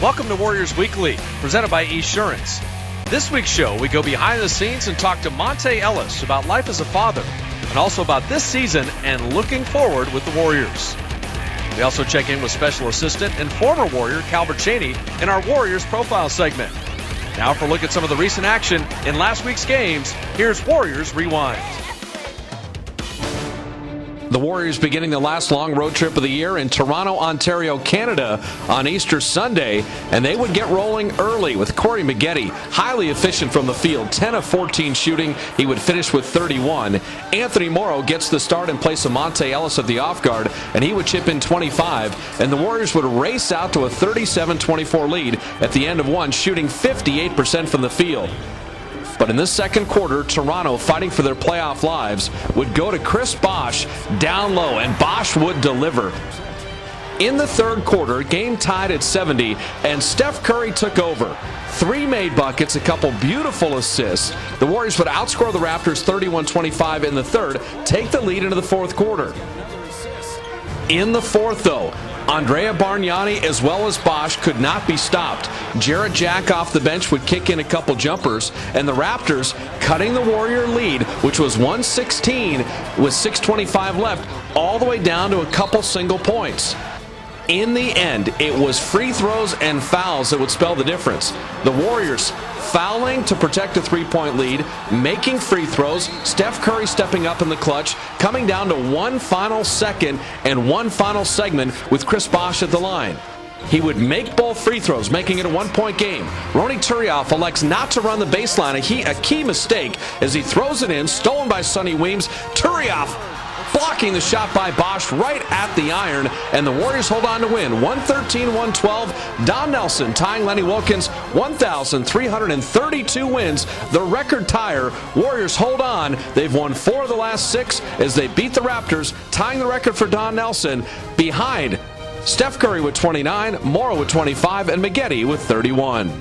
Welcome to Warriors Weekly, presented by Esurance. This week's show, we go behind the scenes and talk to Monte Ellis about life as a father, and also about this season and looking forward with the Warriors. We also check in with Special Assistant and former Warrior Calbert Cheney in our Warriors Profile segment. Now for a look at some of the recent action in last week's games, here's Warriors Rewind. The Warriors beginning the last long road trip of the year in Toronto, Ontario, Canada on Easter Sunday, and they would get rolling early with Corey Maggette, highly efficient from the field, 10 of 14 shooting. He would finish with 31. Anthony Morrow gets the start in place of Monte Ellis at the off guard, and he would chip in 25, and the Warriors would race out to a 37-24 lead at the end of one, shooting 58% from the field. But in this second quarter, Toronto, fighting for their playoff lives, would go to Chris Bosh down low, and Bosh would deliver. In the third quarter, game tied at 70, and Steph Curry took over. 3 made buckets, a couple beautiful assists. The Warriors would outscore the Raptors 31-25 in the third, take the lead into the fourth quarter. In the fourth, though, Andrea Bargnani as well as Bosh could not be stopped. Jarrett Jack off the bench would kick in a couple jumpers, and the Raptors cutting the Warrior lead, which was 116 with 6:25 left, all the way down to a couple single points. In the end, it was free throws and fouls that would spell the difference. The Warriors fouling to protect a three-point lead, making free throws, Steph Curry stepping up in the clutch, coming down to one final second and one final segment with Chris Bosh at the line. He would make both free throws, making it a one-point game. Ronny Turiaf elects not to run the baseline, a key mistake as he throws it in, stolen by Sonny Weems. Turiaf blocking the shot by Bosh right at the iron, and the Warriors hold on to win 113-112. Don Nelson tying Lenny Wilkins 1,332 wins, the record tire. Warriors hold on. They've won 4 of the last 6 as they beat the Raptors, tying the record for Don Nelson behind Steph Curry with 29, Morrow with 25, and Maggette with 31.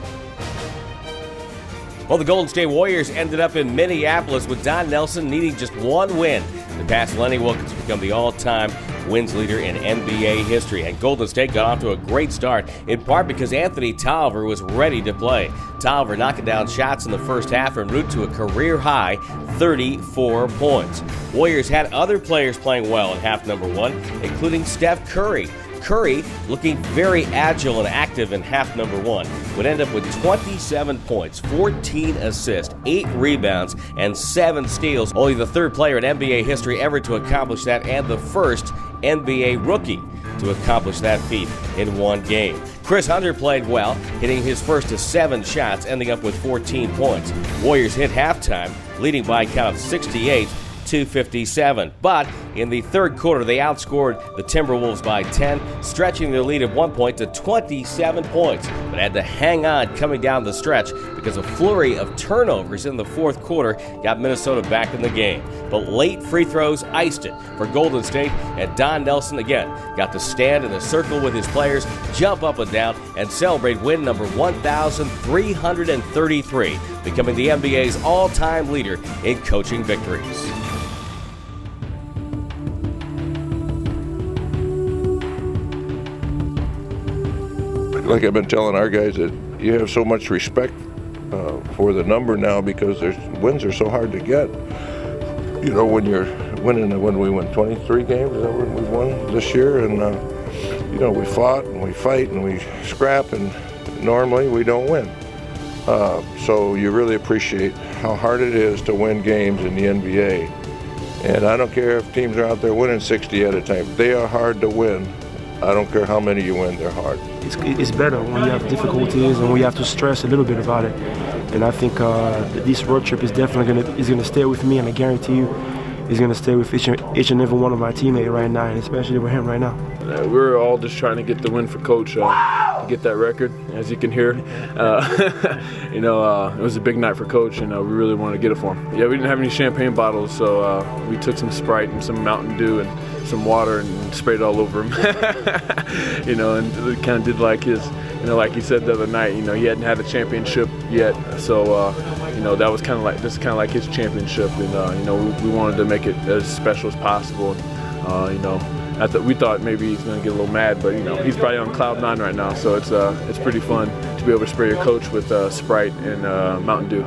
Well, the Golden State Warriors ended up in Minneapolis with Don Nelson needing just one win to pass Lenny Wilkens to become the all-time wins leader in NBA history. And Golden State got off to a great start, in part because Anthony Tolliver was ready to play. Tolliver knocking down shots in the first half en route to a career-high 34 points. Warriors had other players playing well in half number one, including Steph Curry. Curry, looking very agile and active in half number one, would end up with 27 points, 14 assists, 8 rebounds, and 7 steals. Only the third player in NBA history ever to accomplish that, and the first NBA rookie to accomplish that feat in one game. Chris Hunter played well, hitting his first of 7 shots, ending up with 14 points. Warriors hit halftime, leading by a count of 68-57. But in the third quarter, they outscored the Timberwolves by 10, stretching their lead at one point to 27 points, but had to hang on coming down the stretch because a flurry of turnovers in the fourth quarter got Minnesota back in the game. But late free throws iced it for Golden State, and Don Nelson again got to stand in a circle with his players, jump up and down, and celebrate win number 1,333, becoming the NBA's all-time leader in coaching victories. Like I've been telling our guys, that you have so much respect for the number now because wins are so hard to get. You know, when you're winning, when we won 23 games, is that when we won this year? And, you know, we fought and we fight and we scrap, and normally we don't win. So you really appreciate how hard it is to win games in the NBA. And I don't care if teams are out there winning 60 at a time. They are hard to win. I don't care how many you win, they're hard. It's better when you have difficulties and when you have to stress a little bit about it. And I think this road trip is definitely gonna stay with me, and I guarantee you it's gonna stay with each and every one of my teammates right now, and especially with him right now. We're all just trying to get the win for Coach, to get that record, as you can hear. You know, it was a big night for Coach, and we really wanted to get it for him. Yeah, we didn't have any champagne bottles, so we took some Sprite and some Mountain Dew and some water and sprayed it all over him. You know, and we kind of did like his, you know, like he said the other night, you know, he hadn't had a championship yet, so you know, that was kind of like, this is kind of like his championship, and you know, we wanted to make it as special as possible. You know, we thought maybe he's going to get a little mad, but he's probably on cloud 9 right now. So it's pretty fun to be able to spray your coach with Sprite and Mountain Dew.